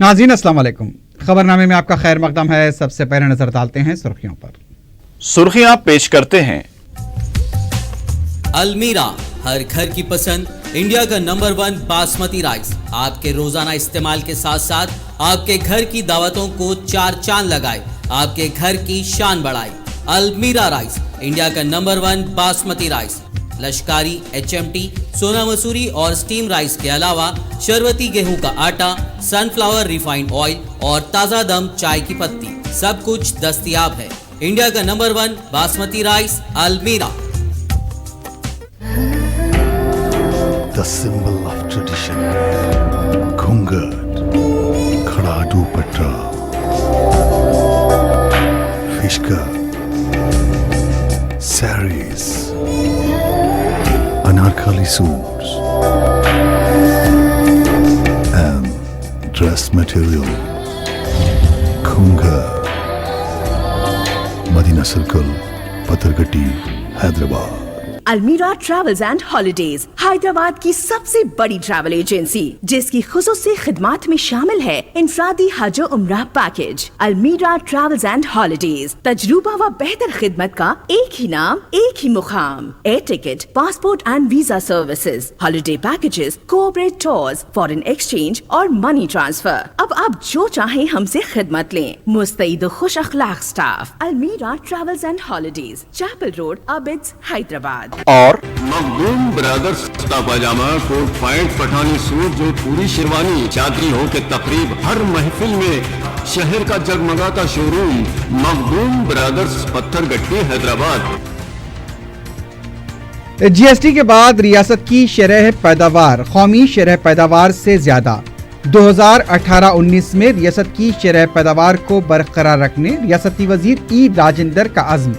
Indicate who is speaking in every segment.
Speaker 1: नाज़रीन अस्सलाम वालेकुम। खबरनामे में आपका खैर मकदम है। सबसे पहले नजर डालते हैं सुर्खियों पर।
Speaker 2: सुर्खियां पेश करते हैं।
Speaker 3: अलमीरा, हर घर की पसंद, इंडिया का नंबर 1 बासमती राइस आपके रोजाना इस्तेमाल के साथ साथ आपके घर की दावतों को 4 चांद लगाए, आपके घर की शान बढ़ाए। अलमीरा राइस, इंडिया का नंबर 1 बासमती राइस। लश्कारी, HMT, सोना मसूरी और स्टीम राइस के अलावा शरबती गेहूं का आटा, सनफ्लावर रिफाइंड ऑयल और ताज़ा दम चाय की पत्ती, सब कुछ दस्तयाब है। इंडिया का नंबर 1 बासमती राइस, अलमीरा।
Speaker 4: The symbol of tradition, Khungat, Khadadu Patra, Fishka, saris, Anarkali suits, and dress material, Khungat, Madina Circle, Patargatti, Hyderabad।
Speaker 5: अलमीरा ट्रैवल्स एंड हॉलिडेज, हैदराबाद की सबसे बड़ी ट्रैवल एजेंसी जिसकी खुसूसी खिदमात में शामिल है इनफरादी हज और उम्रा पैकेज। अलमीरा ट्रैवल्स एंड हॉलिडेज, तजुर्बा व बेहतर खिदमत का एक ही नाम, एक ही मुकाम। Air ticket, passport and visa services, holiday packages, cooperate tours, foreign exchange और मनी ट्रांसफर। अब आप जो चाहें हमसे खिदमत लें। मुस्तैद खुश अखलाक staff. Almeera travels and holidays, Chapel road, Abids, Hyderabad.
Speaker 2: और
Speaker 6: Makhdoom brothers kurta pajama, coat pant, Pathani suit, जो पूरी शेरवानी, चादरी हो के तकरीब, हर महफिल में शहर का जगमगाता showroom Makhdoom brothers, Patthargatti, Hyderabad.
Speaker 1: GST के बाद रियासत की शरह पैदावार कौमी शरह पैदावार से ज्यादा। 2018-19 में रियासत की शरह पैदावार को बरकरार रखने रियासती वजीर ई राजेंद्र का अज़्म।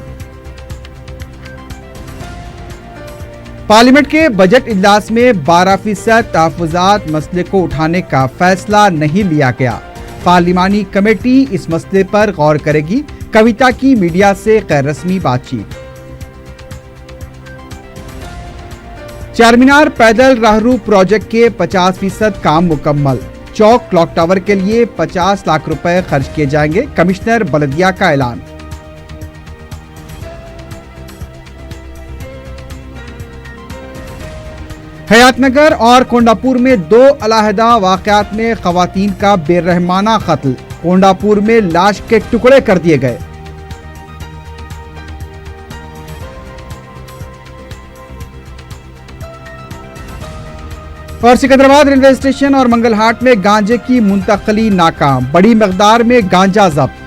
Speaker 1: पार्लियामेंट के बजट इजलास में 12% तहफ़्फ़ुज़ात मसले को उठाने का फैसला नहीं लिया गया। पार्लिमानी कमेटी इस मसले पर गौर करेगी। कविता की मीडिया से गैर रस्मी बातचीत। चारमीनार पैदल राहरू प्रोजेक्ट के 50% काम मुकम्मल। चौक क्लॉक टावर के लिए 50 लाख रुपए खर्च किए जाएंगे। कमिश्नर बलदिया का ऐलान। हयातनगर और कोंडापुर में 2 अलहदा वाक़यात में ख़वातीन का बेरहमाना कत्ल। कोंडापुर में लाश के टुकड़े कर दिए गए। और सिकंदराबाद रेलवे स्टेशन और मंगलहाट में गांजे की मुंतकली नाकाम। बड़ी मकदार में गांजा जब्त।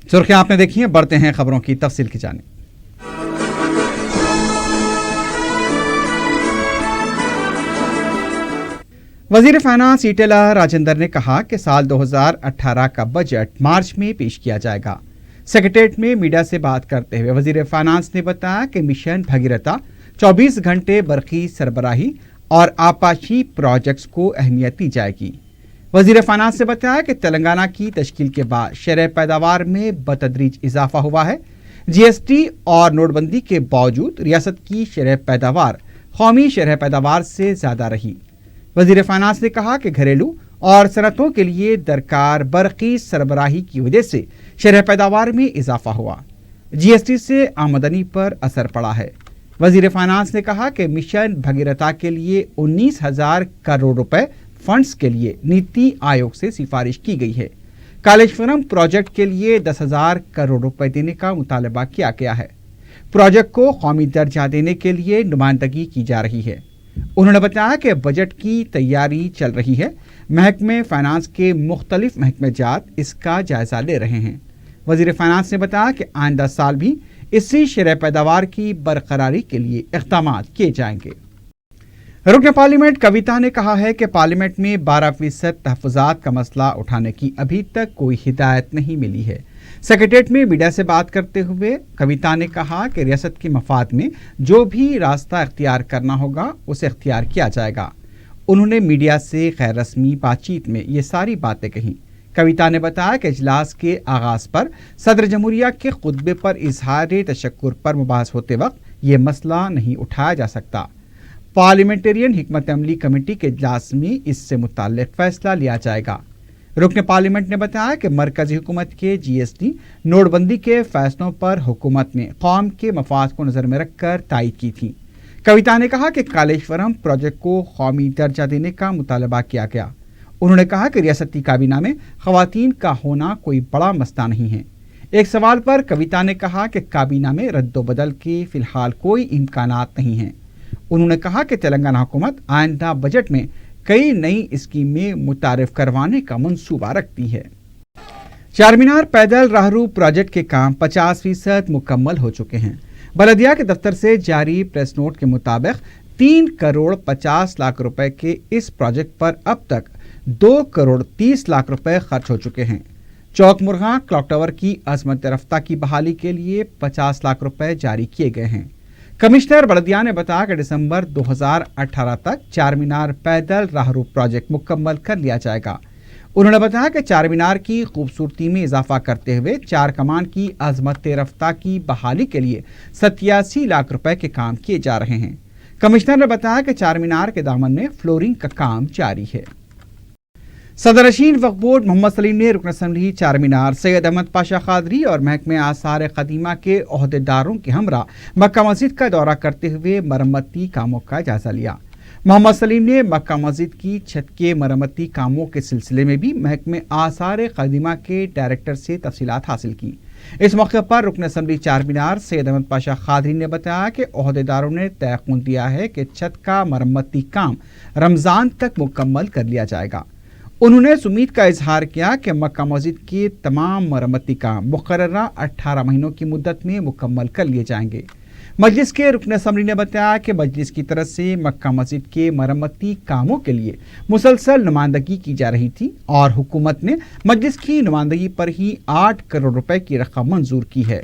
Speaker 1: सुर्खियां आपने देखी हैं, बढ़ते हैं खबरों की तफसील की जानिब। वजीर फाइनेंस ईटेला राजेंद्र ने कहा कि साल 2018 का बजट मार्च में पेश किया जाएगा। सेक्रेटेरिएट में मीडिया से बात करते हुए वजीर फाइनेंस ने बताया कि मिशन भगीरथा, 24 घंटे बरकी सरबराही और आपाशी प्रोजेक्ट्स को अहमियत दी जाएगी। वजीर फाइनेंस ने बताया कि तेलंगाना की तश्कील के बाद शरह पैदावार में बतदरीज इजाफा हुआ है। GST और नोटबंदी के बावजूद रियासत की शरह पैदावार कौमी शरह पैदावार से ज्यादा रही। वजीर फाइनेंस ने कहा कि घरेलू और सनतों के लिए दरकार बरकी सरबराही की वजह से शरह पैदावार में इजाफा हुआ। GST से आमदनी पर असर पड़ा है। वजीर फाइनेंस ने कहा कि मिशन भगीरथा के लिए 19,000 करोड़ रुपए फंड्स के लिए नीति आयोग से सिफारिश की गई है। कालेश्वरम प्रोजेक्ट के लिए 10,000 करोड़ रुपए देने का मुतालबा किया गया है। प्रोजेक्ट को कौमी दर्जा देने के लिए नुमाइंदगी की जा रही है। उन्होंने बताया कि बजट की तैयारी चल रही है। महकमे फाइनेंस के मुख्तलिफ महकमे जात इसका जायजा ले रहे हैं। वजीर फाइनेंस ने बताया कि आइंदा साल भी इसी शरह पैदावार की बरकरारी के लिए इक़दाम किए जाएंगे। रुकन पार्लियामेंट कविता ने कहा है कि पार्लियामेंट में 12% तहफ़्फ़ुज़ात का मसला उठाने की अभी तक कोई हिदायत नहीं मिली है। सेक्रेटेरिएट में मीडिया से बात करते हुए कविता ने कहा कि रियासत के मफाद में जो भी रास्ता इख्तियार करना होगा उसे इख्तियार किया जाएगा। उन्होंने मीडिया से गैर रस्मी बातचीत में ये सारी बातें कहीं। कविता ने बताया कि इजलास के आगाज पर सदर जमहूरिया के खुतबे पर इजहार तशक्कुर पर मुबाहस होते वक्त ये मसला नहीं उठाया जा सकता। पार्लियामेंटेरियन हिकमत अमली कमेटी के इजलास में इससे मुताल्लिक फैसला लिया जाएगा। रुकन पार्लियामेंट ने बताया कि मरकजी हुकूमत के GST नोटबंदी के फैसलों पर हुकूमत ने कौम के मफाद को नज़र में रखकर तायीद की थी। कविता ने कहा कि कालेश्वरम प्रोजेक्ट को कौमी दर्जा देने का मुतालबा किया गया। उन्होंने कहा कि रियासती काबीना में ख़वातीन का होना कोई बड़ा मसला नहीं है। एक सवाल पर कविता ने कहा कि काबीना में रद्दोबदल के फ़िलहाल कोई इम्कानात नहीं हैं। उन्होंने कहा कि तेलंगाना हुकूमत आइंदा बजट में कई नई स्कीमें मुतारिफ करवाने का मंसूबा रखती है। चारमीनार पैदल राहरू प्रोजेक्ट के काम 50% मुकम्मल हो चुके हैं। बलदिया के दफ्तर से जारी प्रेस नोट के मुताबिक 3 करोड़ 50 लाख रुपए के इस प्रोजेक्ट पर अब तक 2 करोड़ 30 लाख रुपए खर्च हो चुके हैं। चौक मुरगा क्लॉक टावर की अजमत रफ्ता की बहाली के लिए 50 लाख रुपए जारी किए गए हैं। कमिश्नर बलदिया ने बताया कि दिसंबर 2018 तक चारमीनार पैदल राहरू प्रोजेक्ट मुकम्मल कर लिया जाएगा। उन्होंने बताया कि चारमीनार की खूबसूरती में इजाफा करते हुए चार कमान की अजमत रफ्ता की बहाली के लिए 87 लाख रुपए के काम किए जा रहे हैं। कमिश्नर ने बताया कि चारमीनार के दामन में फ्लोरिंग का काम जारी है। सदरशीन वक्फ बोर्ड मोहम्मद सलीम ने रुकन असम्बली चारमीनार सैयद अहमद पाशा कादरी और महकमे आसार कदीमा के ओहदेदारों के हमरा मक्का मस्जिद का दौरा करते हुए मरम्मती कामों का जायजा लिया। मोहम्मद सलीम ने मक्का मस्जिद की छत के मरम्मती कामों के सिलसिले में भी महकमे आसार कदीमा के डायरेक्टर से तफसीलात हासिल की। इस मौके पर रुकन असम्बली चारमीनार सैयद अहमद पाशा कादरी ने बताया कि ओहदेदारों ने तयक़ुन दिया है कि छत का मरम्मती काम रमज़ान तक मुकम्मल कर लिया जाएगा। उन्होंने इस उम्मीद का इजहार किया कि मक्का मस्जिद के तमाम मरम्मती काम मुकर्ररा 18 महीनों की मुद्दत में मुकम्मल कर लिए जाएंगे। मजलिस के रुकन असम्बली ने बताया कि मजलिस की तरफ से मक्का मस्जिद के मरम्मती कामों के लिए मुसलसल नुमाइंदगी की जा रही थी और हुकूमत ने मजलिस की नुमाइंदगी पर ही 8 करोड़ रुपए की रकम मंजूर की है।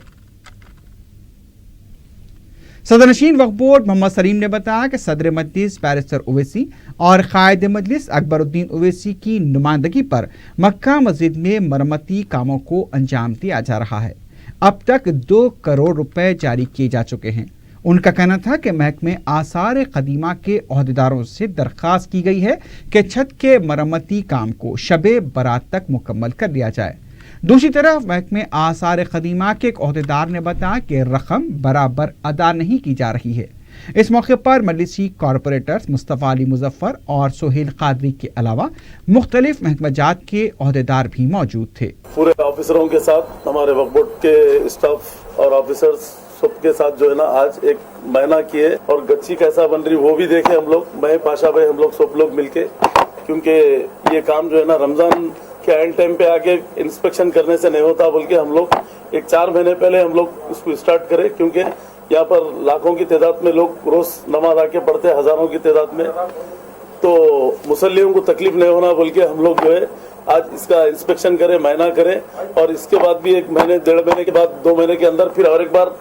Speaker 1: सदरनशीन वक्फ बोर्ड मोहम्मद सलीम ने बताया कि सदर मजलिस बैरिस्टर ओवैसी और कायद मजलिस अकबरुद्दीन ओवैसी की नुमाइंदगी पर मक्का मस्जिद में मरम्मती कामों को अंजाम दिया जा रहा है। अब तक 2 करोड़ रुपए जारी किए जा चुके हैं। उनका कहना था कि महकमे आसार कदीमा के ओहदेदारों से दरख्वास्त की गई है कि छत के मरम्मती काम को शबे बरात तक मुकम्मल कर लिया जाए। दूसरी तरफ महकमे आसार कदीमा के एक ओहदेदार ने बताया कि रकम बराबर अदा नहीं की जा रही है। इस मौके पर मजलिसी कॉरपोरेटर्स मुस्तफ़ा अली मुजफ्फर और सोहेल कादरी के अलावा मुख्तलिफ महकमाजात के ओहदेदार भी मौजूद थे।
Speaker 7: पूरे ऑफिसरों के साथ हमारे वक्फ बोर्ड के स्टाफ और ऑफिसर्स सबके साथ जो है ना आज एक महीना किए और गच्ची कैसा बन रही वो भी देखे हम लोग, मैं पाशा भाई हम लोग सब लोग मिलके, क्योंकि ये काम जो है ना रमजान के एंड टाइम पे आके इंस्पेक्शन करने से नहीं होता, बल्कि हम लोग एक 4 महीने पहले हम लोग इसको स्टार्ट करें, क्योंकि यहाँ पर लाखों की तादाद में लोग रोज नमाज आके पढ़ते हैं, हजारों की तादाद में, तो मुसल्लियों को तकलीफ नहीं होना बल्कि हम लोग जो है आज इसका इंस्पेक्शन करें, महीना करें और इसके बाद भी 1 महीने 1.5 महीने के बाद 2 महीने के अंदर फिर और एक बार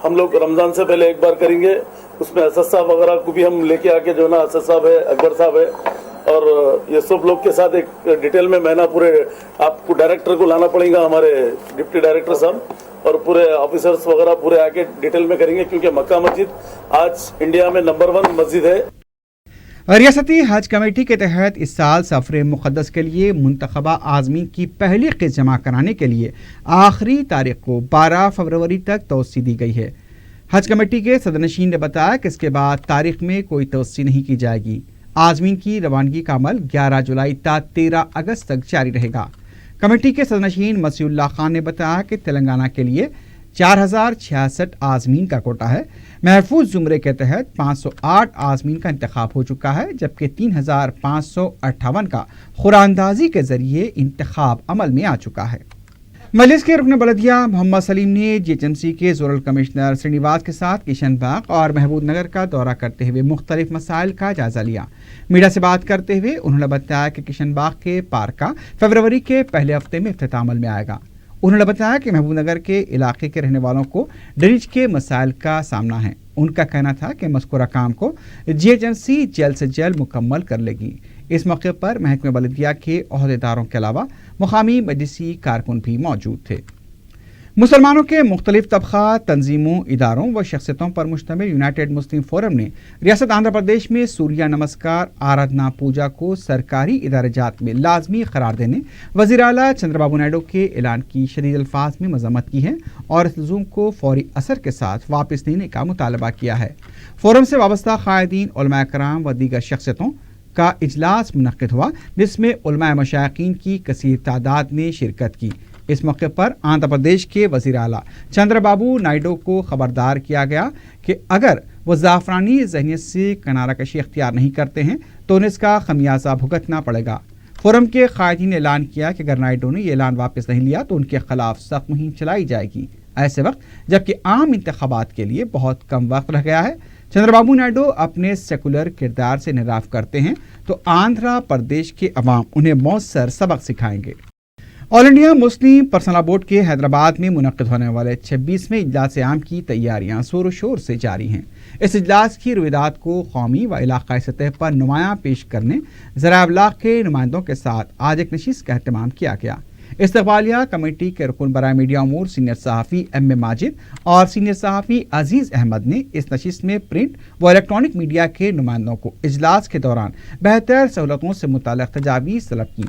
Speaker 7: हम लोग रमजान से पहले एक बार करेंगे। उसमें असद साहब वगैरह को भी हम लेके आके जो है ना, असद साहब है, अकबर साहब है और ये सब लोग के साथ एक डिटेल में महीना पूरे आपको डायरेक्टर को लाना पड़ेगा, हमारे डिप्टी डायरेक्टर साहब और पूरे ऑफिसर्स वगैरह पूरे आके डिटेल में करेंगे, क्योंकि मक्का मस्जिद आज इंडिया में नंबर 1 मस्जिद है।
Speaker 1: रियासती हज कमेटी के तहत इस साल सफर मुक़द्दस के लिए मुंतखबा आज़मीन की पहली किस्त जमा कराने के लिए आखिरी तारीख को 12 फरवरी तक तोसी दी गई है। हज कमेटी के सदरनशीन ने बताया कि इसके बाद तारीख में कोई तोसी नहीं की जाएगी। आज़मीन की रवानगी का अमल 11 जुलाई तक 13 अगस्त तक जारी रहेगा। कमेटी के सदरनशीन मसीउल्लाह खान ने बताया कि तेलंगाना के लिए 4066 आज़मीन का कोटा है। महफूज जुमरे के तहत 508 आज़मीन का इंतखाब हो चुका है, जबकि 3558 का खुरानंदाजी के जरिए इंतखाब अमल में आ चुका है। मजलिस के रुकन बलदिया मोहम्मद सलीम ने जीएचएमसी के जोनल कमिश्नर श्रीनिवास के साथ किशन बाग और महबूब नगर का दौरा करते हुए मुख्तलिफ मसाइल का जायजा लिया। मीडिया से बात करते हुए उन्होंने बताया कि किशन बाग के पार्क का फरवरी के पहले हफ्ते में इफ्तिताह अमल में आएगा। उन्होंने बताया कि महबूब नगर के इलाके के रहने वालों को ड्रेनेज के मसाइल का सामना है। उनका कहना था कि मज़कूरा काम को जीएचएमसी जल्द से जल्द मुकम्मल कर लेगी। इस मौके पर महकमे बल्दिया के ओहदेदारों के अलावा मुकामी मजलिसी कारकुन भी मौजूद थे। मुसलमानों के मुख्तलिफ तबका, तंजीमों, इदारों व शख्सियतों पर मुश्तमिल यूनाइटेड मुस्लिम फोरम ने रियासत आंध्र प्रदेश में सूर्य नमस्कार आराधना पूजा को सरकारी इदारेजात में लाजमी करार देने वज़ीर आला चंद्रबाबू नायडू के ऐलान की शदीद अल्फाज में मजम्मत की है और इस लज़ूम को फौरी असर के साथ वापस लेने का मुतालबा किया है। फोरम से वाबस्ता कायदीन, उलमा कराम व दीगर शख्सियतों का इजलास मुनक्किद हुआ, जिसमें उलमा मशाइखीन की कसीर तादाद ने शिरकत की। इस मौके पर आंध्र प्रदेश के वज़ीर आला चंद्रबाबू नायडू को खबरदार किया गया कि अगर वो ज़ाफ़रानी ज़हनियत से किनारा कशी इख्तियार नहीं करते हैं तो उन्हें इसका खमियाजा भुगतना पड़ेगा। फोरम के कायदीन ने ऐलान किया कि अगर नायडू ने ये ऐलान वापस नहीं लिया तो उनके खिलाफ सख्त मुहिम चलाई जाएगी। ऐसे वक्त जबकि आम इंतखाबात के लिए बहुत कम वक्त रह गया है, चंद्रबाबू नायडू अपने सेकुलर किरदार से निराफ करते हैं तो आंध्र प्रदेश के अवाम उन्हें मौसर सबक सिखाएंगे। All India Muslim personal board के हैदराबाद में मुनक्किद होने वाले 26वें इजलास आम की तैयारियां जोर शोर से जारी हैं। इस इजलास की रुविदात को कौमी व इलाकाई सतह पर नुमायां पेश करने ज़राए अबलाग के नुमाइंदों के साथ आज एक नशिस्त का अहतमाम किया गया। इस्तकबालिया कमेटी के रुकन बराए मीडिया अमूर सीनियर सहाफ़ी एम ए माजिद और सीनियर सहाफ़ी अजीज़ अहमद ने इस नशिस्त में प्रिंट व इलेक्ट्रॉनिक मीडिया के नुमाइंदों को इजलास के दौरान बेहतर सहूलतों से मुताल्लिक़ तजावीज़ तलब की।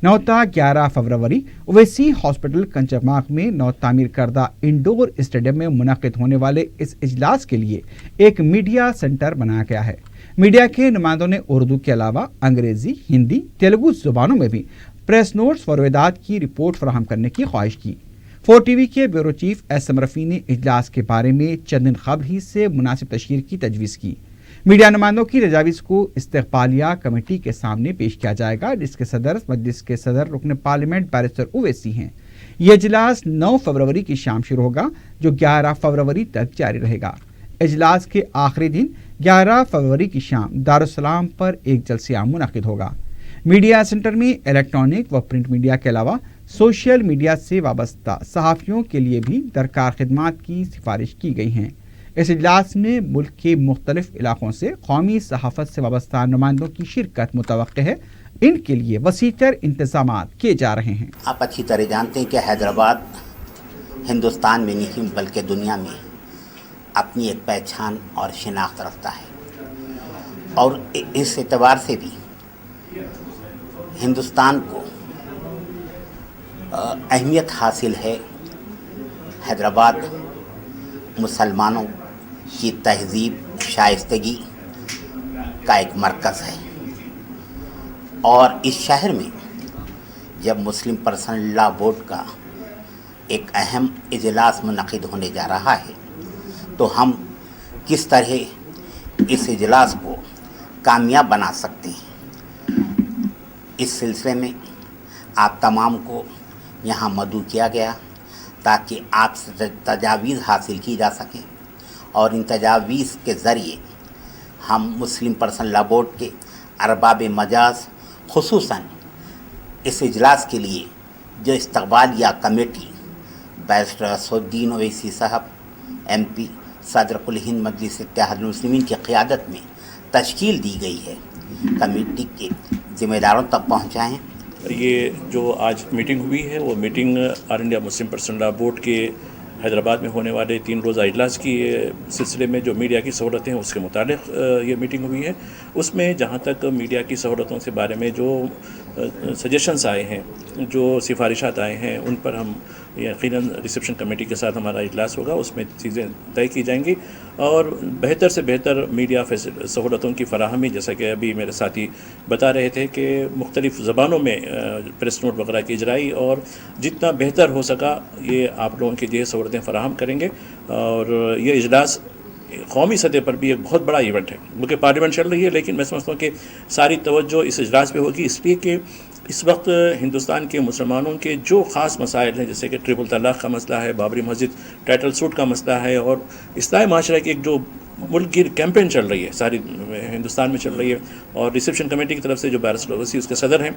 Speaker 1: नौता 11 फरवरी ओवैसी हॉस्पिटल कंचमाक में नौ तामीर करदा इंडोर स्टेडियम में मुनक्किद होने वाले इस इजलास के लिए एक मीडिया सेंटर बनाया गया है। मीडिया के नुमाइंदों ने उर्दू के अलावा अंग्रेजी, हिंदी, तेलुगु जुबानों में भी प्रेस नोट्स व रुविदात की रिपोर्ट फराहम करने की ख्वाहिश की। 4 टीवी के ब्यूरो चीफ एस.एम. रफ़ी ने इजलास के बारे में चंद दिन कबल ही से मुनासिब तशहीर की तजवीज़ की। मीडिया नुमाइंदों की तजावीज़ को इस्तकबालिया कमेटी के सामने पेश किया जाएगा, जिसके सदर मजलिस के सदर रुकन पार्लियामेंट बैरिस्टर ओवैसी हैं। यह इजलास 9 फरवरी की शाम शुरू होगा जो 11 फरवरी तक जारी रहेगा। इजलास के आखिरी दिन 11 फरवरी की शाम दारुस्सलाम पर एक जलसे आम मुनक्किद होगा। मीडिया सेंटर में इलेक्ट्रॉनिक व प्रिंट मीडिया के अलावा सोशल मीडिया से वाबस्ता सहाफ़ियों के लिए भी दरकार खिदमात की सिफारिश की गई हैं। इस इजलास में मुल्क के मुख्तलिफ इलाकों से कौमी सहाफ़त से वाबस्ता नुमाइंदों की शिरकत मुतवक्के है। इनके लिए वसीतर इंतजामात किए जा रहे हैं।
Speaker 8: आप अच्छी तरह जानते हैं कि हैदराबाद हिंदुस्तान में नहीं बल्कि दुनिया में अपनी एक पहचान और शिनाख्त रखता है और इस एतबार से भी हिंदुस्तान को अहमियत हासिल है। हैदराबाद मुसलमानों की तहज़ीब, शाइस्तगी का एक मरकज़ है और इस शहर में जब मुस्लिम पर्सनल लॉ बोर्ड का एक अहम इजलास मुनक़िद होने जा रहा है तो हम किस तरह इस इजलास को कामयाब बना सकते हैं, इस सिलसिले में आप तमाम को यहाँ मदऊ किया गया ताकि आपसे तजावीज़ हासिल की जा सकें और इन तजावीज़ के ज़रिए हम मुस्लिम पर्सनल लॉ बोर्ड के अरबाब मजाज खुसूसन इस इजलास के लिए जो इस्तकबालिया कमेटी बैरिस्टर असदुद्दीन ओवैसी साहब MP सदर कुल हिंद मजलिस इत्तेहादुल मुस्लिमीन की क़ियादत में तश्कील दी गई है, कमेटी के ज़िम्मेदारों तक पहुँचाएँ।
Speaker 9: ये जो आज मीटिंग हुई है वो meeting all India Muslim personal law board के हैदराबाद में होने वाले 3 रोज़ा इजलास की सिलसिले में जो मीडिया की सहूलतें हैं उसके मुतालिक ये मीटिंग हुई है। उसमें जहाँ तक मीडिया की सहूलतों से बारे में जो सजेशंस आए हैं, जो सिफारिशात आए हैं, उन पर हम यकीनन रिसेप्शन कमेटी के साथ हमारा इजलास होगा, उसमें चीज़ें तय की जाएंगी और बेहतर से बेहतर मीडिया सहूलतों की फराहमी, जैसा कि अभी मेरे साथी बता रहे थे कि मुख्तलिफ़ ज़बानों में प्रेस नोट वगैरह की इजराई और जितना बेहतर हो सका ये आप लोगों के लिए सहूलतें फराहम करेंगे। और ये इजलास कौमी सतह पर भी एक बहुत बड़ा इवेंट है, क्योंकि पार्लियामेंट चल रही है, लेकिन मैं समझता हूँ कि सारी तवज्जो इस इजलास पे होगी, इसलिए कि इस वक्त हिंदुस्तान के मुसलमानों के जो ख़ास मसाइल हैं, जैसे कि ट्रिपल तलाक़ का मसला है, बाबरी मस्जिद टाइटल सूट का मसला है और इस्लाही माशरा की एक जो मुल्क गिर कैंपेन चल रही है सारी हिंदुस्तान में चल रही है और रिसेप्शन कमेटी की तरफ से जो बैरिस्टर ओवैसी उसके सदर हैं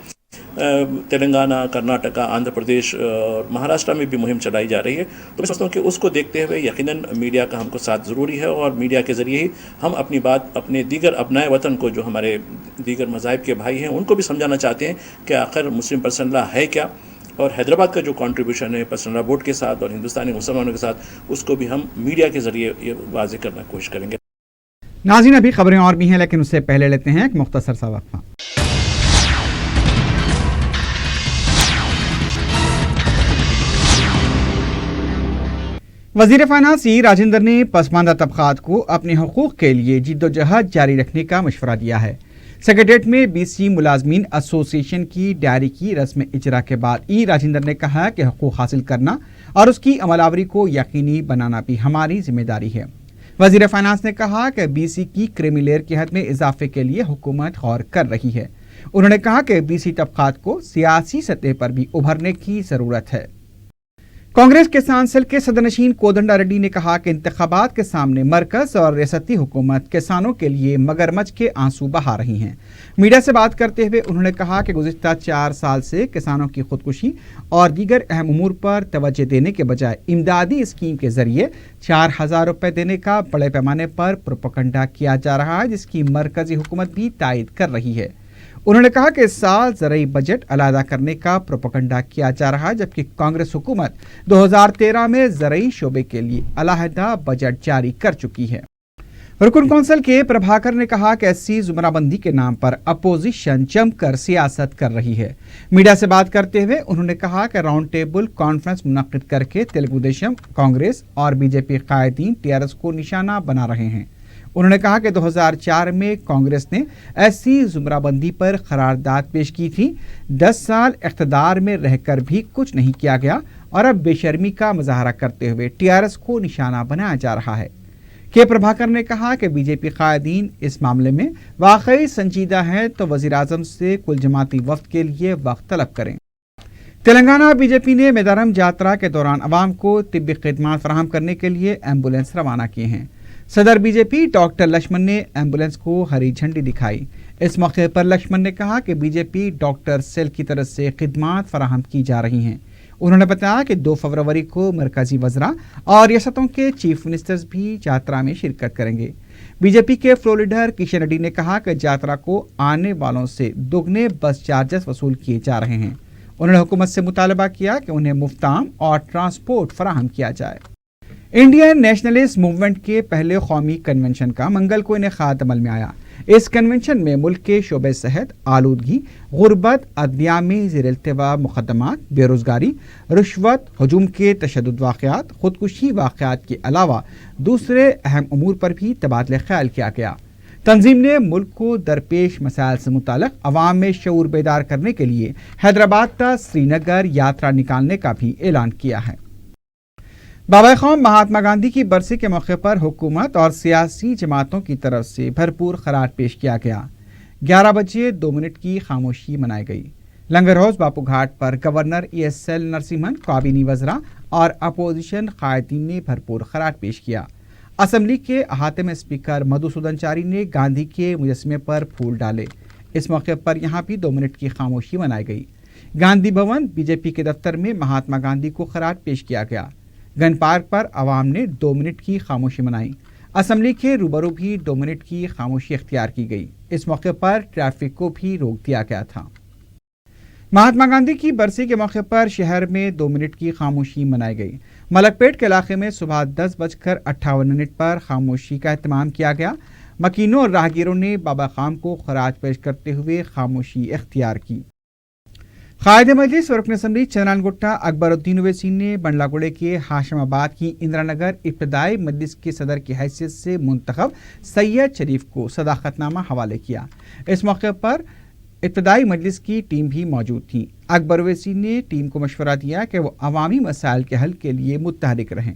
Speaker 9: تلنگانہ، کرناٹکا، آندھرا پردیش اور مہاراشٹر میں بھی مہم چلائی جا رہی ہے. تو میں سمجھتا ہوں کہ اس کو دیکھتے ہوئے یقیناً میڈیا کا ہم کو ساتھ ضروری ہے، اور میڈیا کے ذریعے ہی ہم اپنی بات اپنے دیگر ابنائے وطن کو، جو ہمارے دیگر مذاہب کے بھائی ہیں، ان کو بھی سمجھانا چاہتے ہیں کہ آخر مسلم پرسنل لا ہے کیا، اور حیدرآباد کا جو کنٹریبیوشن ہے پرسنل لا بورڈ کے ساتھ اور ہندوستانی مسلمانوں کے ساتھ، اس کو بھی ہم میڈیا کے ذریعے یہ واضح کرنے کی کوشش کریں گے.
Speaker 1: ناظرین، ابھی خبریں اور بھی ہیں، لیکن اس سے پہلے لیتے ہیں ایک مختصر سا وقفہ. وزیر فائنانس راجندر نے پسماندہ طبقات کو اپنے حقوق کے لیے جد و جہد جاری رکھنے کا مشورہ دیا ہے. سیکریٹریٹ میں بی سی ملازمین ایسوسی ایشن کی ڈائری کی رسم اجرا کے بعد راجندر نے کہا کہ حقوق حاصل کرنا اور اس کی عمل آوری کو یقینی بنانا بھی ہماری ذمہ داری ہے. وزیر فائنانس نے کہا کہ بی سی کی کریمی لیئر کی حد میں اضافے کے لیے حکومت غور کر رہی ہے. انہوں نے کہا کہ بی سی طبقات کو سیاسی سطح پر بھی ابھرنے کی ضرورت ہے. کانگریس کسان سیل کے صدرنشین کودنڈا ریڈی نے کہا کہ انتخابات کے سامنے مرکز اور ریاستی حکومت کسانوں کے لیے مگرمچھ کے آنسو بہا رہی ہیں. میڈیا سے بات کرتے ہوئے انہوں نے کہا کہ گزشتہ 4 سال سے کسانوں کی خودکشی اور دیگر اہم امور پر توجہ دینے کے بجائے امدادی اسکیم کے ذریعے 4,000 روپے دینے کا بڑے پیمانے پر پروپیگنڈا کیا جا رہا ہے، جس کی مرکزی حکومت بھی تائید کر رہی ہے. انہوں نے کہا کہ اس سال زرعی بجٹ علیحدہ کرنے کا پروپیگنڈا کیا جا رہا ہے، جبکہ کانگریس حکومت 2013 میں زرعی شعبے کے لیے علیحدہ بجٹ جاری کر چکی ہے. رکن کونسل کے پربھاکر نے کہا کہ ایس سی زمرہ بندی کے نام پر اپوزیشن جم کر سیاست کر رہی ہے. میڈیا سے بات کرتے ہوئے انہوں نے کہا کہ راؤنڈ ٹیبل کانفرنس منعقد کر کے تیلگو دیشم، کانگریس اور بی جے پی قائدین ٹی آر ایس کو نشانہ بنا رہے ہیں. انہوں نے کہا کہ 2004 میں کانگریس نے ایس سی زمرہ بندی پر قرارداد پیش کی تھی. 10 سال اقتدار میں رہ کر بھی کچھ نہیں کیا گیا اور اب بے شرمی کا مظاہرہ کرتے ہوئے ٹی آر ایس کو نشانہ بنایا جا رہا ہے. کے پربھاکر نے کہا کہ بی جے پی قائدین اس معاملے میں واقعی سنجیدہ ہیں تو وزیر اعظم سے کل جماعتی وفد کے لیے وقت طلب کریں. تلنگانہ بی جے پی نے میدارم جاترا کے دوران عوام کو طبی خدمات فراہم کرنے کے لیے ایمبولینس روانہ کیے ہیں. صدر B J P doctor Laxman نے ایمبولینس کو ہری جھنڈی دکھائی. اس موقع پر لکشمن نے کہا کہ B J P doctor cell کی طرف سے خدمات فراہم کی جا رہی ہیں. انہوں نے بتایا کہ 2 فروری کو مرکزی وزراء اور ریاستوں کے چیف منسٹرز بھی جاترا میں شرکت کریں گے. بی جے پی کے فلور لیڈر کشن ریڈی نے کہا کہ جاترا کو آنے والوں سے دگنے بس چارجز وصول کیے جا رہے ہیں. انہوں نے حکومت سے مطالبہ کیا کہ انہیں مفتام اور ٹرانسپورٹ فراہم کیا جائے. انڈین نیشنلسٹ موومنٹ کے پہلے قومی کنونشن کا منگل کو انعقاد عمل میں آیا. اس کنونشن میں ملک کے شعبے صحت، آلودگی، غربت، عدلیہ میں زیر التوا مقدمات، بے روزگاری، رشوت، ہجوم کے تشدد واقعات، خودکشی واقعات کے علاوہ دوسرے اہم امور پر بھی تبادلہ خیال کیا گیا. تنظیم نے ملک کو درپیش مسائل سے متعلق عوام میں شعور بیدار کرنے کے لیے حیدرآباد تا سری نگر یاترا نکالنے کا بھی اعلان کیا ہے. بابا قوم مہاتما گاندھی کی برسی کے موقع پر حکومت اور سیاسی جماعتوں کی طرف سے بھرپور خراج پیش کیا گیا. 11 بجے 2 منٹ کی خاموشی منائی گئی. لنگر ہاؤس باپو گھاٹ پر governor E S L Narasimhan, کابینی وزراء اور اپوزیشن قائدین نے بھرپور خراج پیش کیا. اسمبلی کے احاطے میں اسپیکر مدھوسودن چاری نے گاندھی کے مجسمے پر پھول ڈالے. اس موقع پر یہاں بھی 2 منٹ کی خاموشی منائی گئی. گاندھی بھون بی جے پی کے دفتر میں مہاتما گاندھی کو خراج پیش کیا گیا. گن پارک پر عوام نے 2 منٹ کی خاموشی منائی. اسمبلی کے روبرو بھی 2 منٹ کی خاموشی اختیار کی گئی. اس موقع پر ٹریفک کو بھی روک دیا گیا تھا. مہاتما گاندھی کی برسی کے موقع پر شہر میں 2 منٹ کی خاموشی منائی گئی. ملک پیٹ کے علاقے میں صبح 10:58 پر خاموشی کا اہتمام کیا گیا. مکینوں اور راہگیروں نے بابا قوم کو خراج پیش کرتے ہوئے خاموشی اختیار کی. قائد مجلس و رکن اسمبلی چندران گٹا اکبر الدین اویسی نے بنڈلا گڑے کے ہاشم آباد کی اندرا نگر ابتدائی مجلس کے صدر کی حیثیت سے منتخب سید شریف کو صداقت نامہ حوالے کیا. اس موقع پر ابتدائی مجلس کی ٹیم بھی موجود تھی. اکبر اویسی نے ٹیم کو مشورہ دیا کہ وہ عوامی مسائل کے حل کے لیے متحرک رہیں.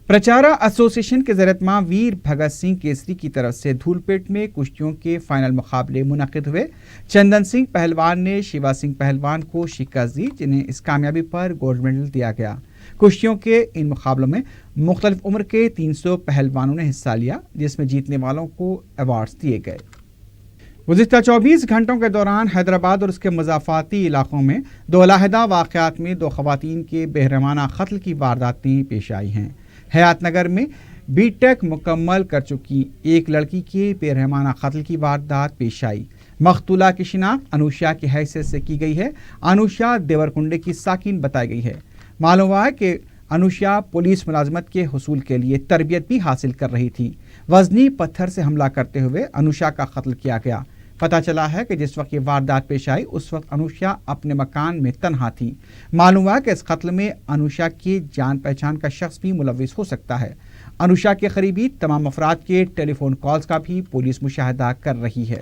Speaker 1: پرچارا ایسوسی ایشن کے زیر اہتمام ویر بھگت سنگھ کیسری کی طرف سے دھول پیٹ میں کشتیوں کے فائنل مقابلے منعقد ہوئے. چندن سنگھ پہلوان نے شیوا سنگھ پہلوان کو شکست دی، جنہیں اس کامیابی پر گولڈ میڈل دیا گیا. کشتیوں کے ان مقابلوں میں مختلف عمر کے 300 پہلوانوں نے حصہ لیا، جس میں جیتنے والوں کو ایوارڈز دیے گئے. गुज़िश्ता 24 घंटों के दौरान हैदराबाद और उसके मज़ाफ़ाती इलाक़ों में 2 अलहदा वाक़यात में 2 ख़वातीन के बेरहमाना क़त्ल की वारदातें पेश आई हैं। हयात नगर में बीटेक मुकम्मल कर चुकी एक लड़की के बेरहमाना क़त्ल की वारदात पेश आई। मक़तूला की शिनाख्त अनुषा की हैसियत से की गई है। अनुषा देवरकुंडे की साकिन बताई गई है। मालूम हुआ है कि अनुषा पुलिस मुलाजमत के हुसूल के लिए तरबियत भी हासिल कर रही थी। वज़नी पत्थर से हमला करते हुए अनुषा का कत्ल किया गया। पता चला है कि जिस वक्त ये वारदात पेश आई उस वक्त अनुषा अपने मकान में तन्हा थी। मालूम हुआ कि इस कत्ल में अनुषा की जान पहचान का शख्स भी मुलविस हो सकता है। अनुषा के करीबी तमाम अफराद के टेलीफोन कॉल्स का भी पुलिस मुशाहिदा कर रही है।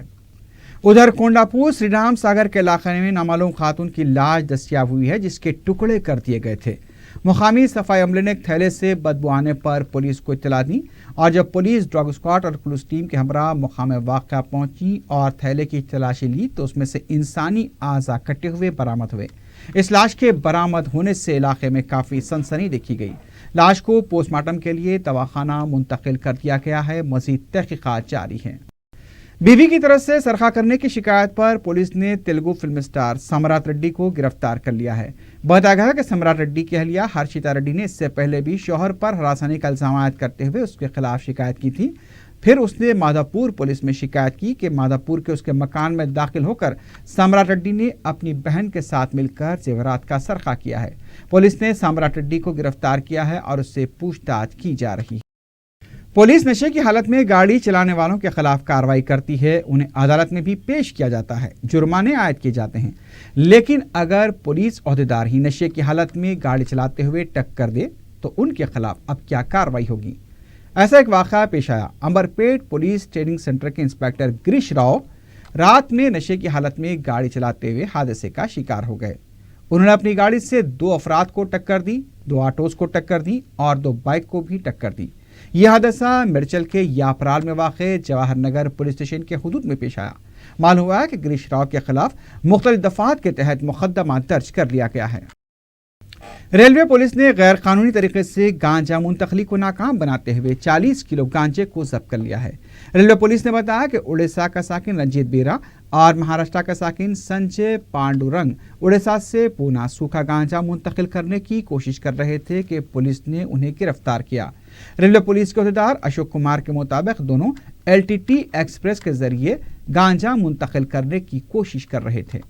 Speaker 1: उधर कोंडापुर श्री राम सागर के इलाके में नामालूम खातून की लाश दस्तियाब हुई है, जिसके टुकड़े कर दिए गए थे। मुकामी सफाई अमले ने एक थैले से बदबू आने पर पुलिस को इत्तला दी और जब पुलिस ड्रग स्क्वाड और पुलिस टीम के हमरा मुकाम वाक़या पहुंची और थैले की तलाशी ली तो उसमें से इंसानी आज़ा कटे हुए बरामद हुए। इस लाश के बरामद होने से इलाके में काफ़ी सनसनी देखी गई। लाश को पोस्टमार्टम के लिए दवाखाना मुंतकिल कर दिया गया है। मज़ीद तहक़ीक़ात जारी हैं। बीवी की तरफ से सरखा करने की शिकायत पर पुलिस ने तेलुगु फिल्म स्टार सम्राट रेड्डी को गिरफ्तार कर लिया है। बताया गया कि सम्राट रेड्डी की अहलिया हर्षिता रेड्डी ने इससे पहले भी शौहर पर हरासनी का इल्जाम आयद करते हुए उसके खिलाफ शिकायत की थी। फिर उसने माधापुर पुलिस में शिकायत की कि माधापुर के उसके मकान में दाखिल होकर सम्राट रेड्डी ने अपनी बहन के साथ मिलकर जेवरात का सरखा किया है। पुलिस ने सम्राट रेड्डी को गिरफ्तार किया है और उससे पूछताछ की जा रही है। पुलिस नशे की हालत में गाड़ी चलाने वालों के खिलाफ कार्रवाई करती है। उन्हें अदालत में भी पेश किया जाता है, जुर्माने आयद किए जाते हैं। लेकिन अगर पुलिस ओहदेदार ही नशे की हालत में गाड़ी चलाते हुए टक्कर दे तो उनके खिलाफ अब क्या कार्रवाई होगी। ऐसा एक वाक़या पेश आया। अंबरपेट पुलिस ट्रेनिंग सेंटर के इंस्पेक्टर गिरीश राव रात में नशे की हालत में गाड़ी चलाते हुए हादसे का शिकार हो गए। उन्होंने अपनी गाड़ी से 2 अफराद को टक्कर दी, 2 ऑटोज को टक्कर दी और 2 बाइक को भी टक्कर दी। यह हादसा मिर्चल के यापराल में वाक़े जवाहर नगर पुलिस स्टेशन के हुदूद में पेश आया। मालूम हुआ है कि गिरीश राव के खिलाफ मुख्तलिफ दफ़ात के तहत मुकदमा दर्ज कर लिया गया है। रेलवे पुलिस ने गैर कानूनी तरीके से गांजा मुंतकली को नाकाम बनाते हुए 40 किलो गांजे को जब्त कर लिया है। रेलवे पुलिस ने बताया कि उड़ीसा का साकिन रंजीत बेरा और महाराष्ट्र का साकिन संजय पांडुरंग उड़ीसा से पूना सूखा गांजा मुंतकिल करने की कोशिश कर रहे थे कि पुलिस ने उन्हें गिरफ्तार किया। रेलवे पुलिस के अहदेदार अशोक कुमार के मुताबिक दोनों LTT एक्सप्रेस के जरिए गांजा मुंतकिल करने की कोशिश कर रहे थे।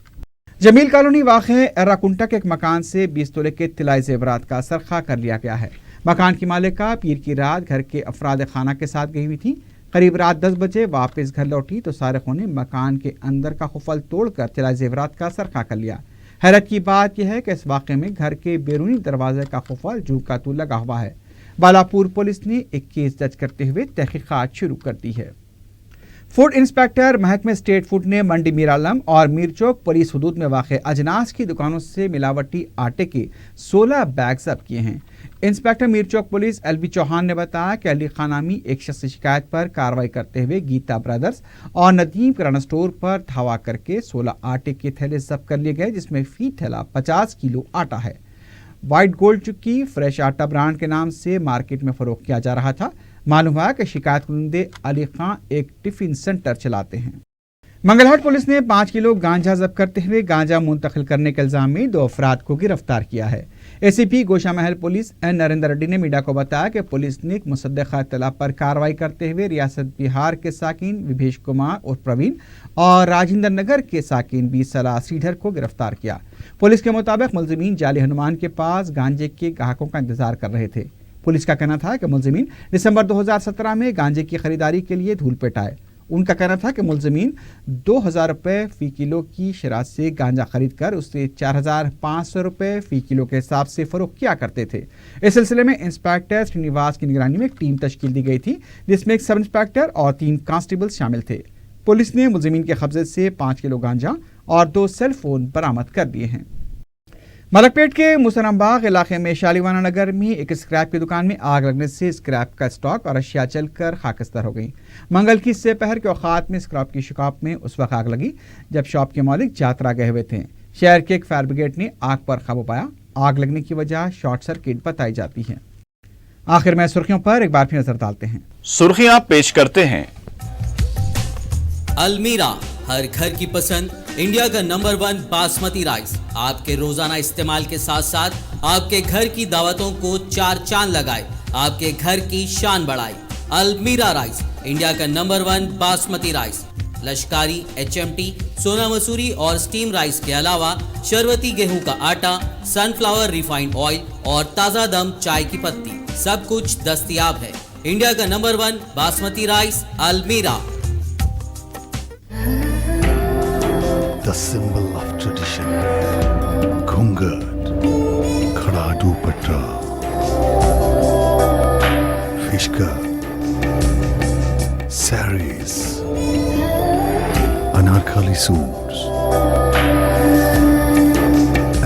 Speaker 1: जमील कॉलोनी वाक़े एर्राकुंटा के एक मकान से 20 तोले के तिलाई जेवरात का सरखा कर लिया गया है। मकान की मालिका पीर की रात घर के अफराद खाना के साथ गई हुई थी। करीब रात 10 बजे वापस घर लौटी तो सारिकों ने मकान के अंदर का खुफल तोड़कर तिलाई जेवरात का सरखा कर लिया। हैरत की बात यह है कि इस वाक़े में घर के बैरूनी दरवाजे का खुफल जू का तू लगा हुआ है। बालापुर पुलिस ने एक केस दर्ज करते हुए तहकीकात शुरू कर दी है। फूड इंस्पेक्टर महकमे स्टेट फूड ने मंडी मीरालम और मीरचौक पुलिस हुदूद में वाक़े अजनास की दुकानों से मिलावटी आटे के 16 बैग जब्त किए हैं। Inspector Mirchowk police LB Chauhan ने बताया कि अली खान नामी एक शख्स की शिकायत पर कार्रवाई करते हुए गीता ब्रदर्स और नदीम किराना स्टोर पर धावा करके 16 आटे के थैले जब्त कर लिए गए, जिसमें फी थैला 50 किलो आटा है। व्हाइट गोल्ड चुक्की फ्रेश आटा ब्रांड के नाम से मार्केट में फरोख्त किया जा रहा था। मालूम हुआ कि शिकायत कुंदे अली खान एक टिफिन सेंटर चलाते हैं। मंगलहाट पुलिस ने 5 किलो गांजा जब्त करते हुए गांजा मुंतकिल करने के इल्जाम में 2 अफराद को गिरफ्तार किया है। ACP गोशा महल पुलिस N नरेंद्र रेड्डी ने मीडिया को बताया कि पुलिस ने एक मुसद्दक़ा इत्तला पर कार्रवाई करते हुए रियासत बिहार के साकिन विभेश कुमार और प्रवीण और राजेंद्र नगर के साकिन बी सलाह श्रीधर को गिरफ्तार किया। पुलिस के मुताबिक मुलजिमीन जाली हनुमान के पास गांजे के ग्राहकों का इंतजार कर रहे थे। पुलिस का कहना था कि मुलजिमीन दिसंबर 2017 में गांजे की खरीदारी के लिए धूलपेट आए। उनका कहना था कि मुलजिमीन 2000 रुपये फी किलो की शराब से गांजा खरीद कर उससे 4500 रुपये फी किलो के हिसाब से फरोख्त किया करते थे। इस सिलसिले में इंस्पेक्टर श्रीनिवास की निगरानी में एक टीम तश्कील दी गई थी, जिसमें एक सब इंस्पेक्टर और 3 कांस्टेबल शामिल थे। पुलिस ने मुलजिमीन के कब्जे से 5 किलो गांजा और 2 सेल फोन बरामद कर दिए हैं। मलकपेट के मुसलमबाग इलाके में शालीवाना नगर में एक स्क्रैप की दुकान में आग लगने से स्क्रैप का स्टॉक और अशिया जलकर खाकस्तर हो गई। मंगल की दोपहर के औकात में स्क्रैप की शॉप में उस वक्त आग लगी जब शॉप के मालिक यात्रा गए हुए थे। शहर के एक फायर ब्रिगेड ने आग पर काबू पाया। आग लगने की वजह शॉर्ट सर्किट बताई जाती है। आखिर में सुर्खियों पर एक बार फिर नजर डालते हैं।
Speaker 2: सुर्खियां पेश करते हैं।
Speaker 3: अलमीरा, हर घर की पसंद, इंडिया का नंबर 1 बासमती राइस आपके रोजाना इस्तेमाल के साथ साथ आपके घर की दावतों को 4 चांद लगाए, आपके घर की शान बढ़ाए। अलमीरा राइस, इंडिया का नंबर 1 बासमती राइस, लश्कारी, HMT, सोना मसूरी और स्टीम राइस के अलावा शरबती गेहूं का आटा, सनफ्लावर रिफाइंड ऑयल और ताज़ा दम चाय की पत्ती, सब कुछ दस्तयाब है। इंडिया का नंबर 1 बासमती राइस, अलमीरा।
Speaker 4: The symbol of tradition. Ghungat, Khada Dupatta, Fishka, saris, Anarkali suits,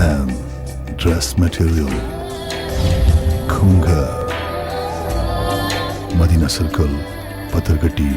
Speaker 4: and dress material. Ghungat, Madina Circle, Patargatti,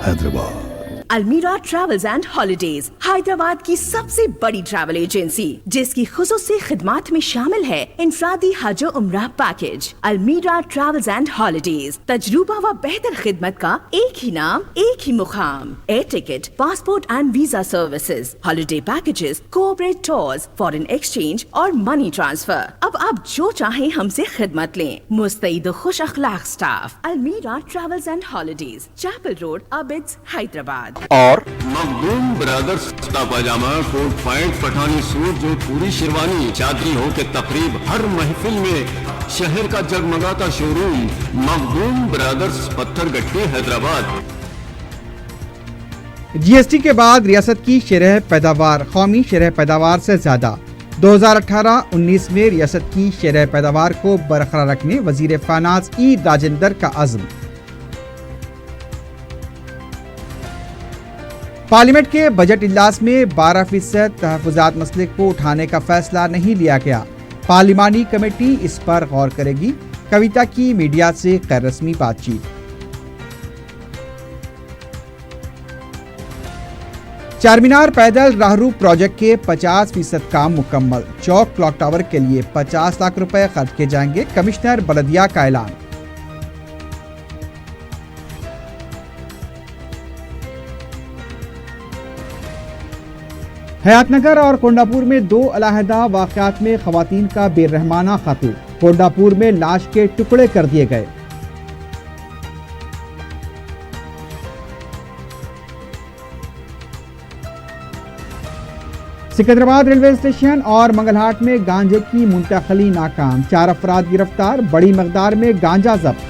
Speaker 4: Hyderabad.
Speaker 5: अलमीरा ट्रैवल्स एंड हॉलिडेज, हैदराबाद की सबसे बड़ी ट्रैवल एजेंसी जिसकी खुसूसी खिदमात में शामिल है इनफरादी हज और उम्रा पैकेज। अलमीरा ट्रैवल्स एंड हॉलिडेज, तजुर्बा व बेहतर खिदमत का एक ही नाम, एक ही मुकाम। Air ticket, passport and visa services, holiday packages, cooperate tours, foreign exchange और मनी ट्रांसफर। अब आप जो चाहें हमसे खिदमत लें। मुस्तैद और खुश अखलाक staff. Almeera travels and holidays, Chapel road, Abids, Hyderabad.
Speaker 2: और
Speaker 6: Makhdoom brothers kurta pajama, coat pant, Pathani suit, जो पूरी शेरवानी, चादरी हो के तकरीब, हर महफिल में शहर का जगमगाता showroom, Makhdoom brothers, Patthargatti, Hyderabad.
Speaker 1: GST के बाद रियासत की शरह पैदावार कौमी शरह पैदावार से ज़्यादा। 2018-19 में रियासत की शरह पैदावार को बरकरार रखने वजीर फाइनेंस ई राजेंद्र का अज़्म। पार्लियामेंट के बजट इजलास में 12% तहफ़्फ़ुज़ात मसले को उठाने का फैसला नहीं लिया गया। पार्लिमानी कमेटी इस पर गौर करेगी। कविता की मीडिया से गैर रस्मी बातचीत। चारमीनार पैदल राहरू प्रोजेक्ट के 50% काम मुकम्मल। चौक क्लॉक टावर के लिए 50 लाख रुपए खर्च किए जाएंगे। कमिश्नर बलदिया का ऐलान। हयातनगर और कोंडापुर में 2 अलहदा वाक़यात में ख़वातीन का बेरहमाना क़त्ल। कोंडापुर में लाश के टुकड़े कर दिए गए। सिकंदराबाद रेलवे स्टेशन और मंगलहाट में गांजे की मुंतकली नाकाम। 4 अफराद गिरफ्तार, बड़ी मकदार में गांजा जब्त।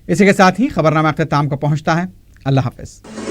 Speaker 1: इसी के साथ ही खबरनामा अख्ताम को पहुंचता है। अल्लाह हाफ़िज़।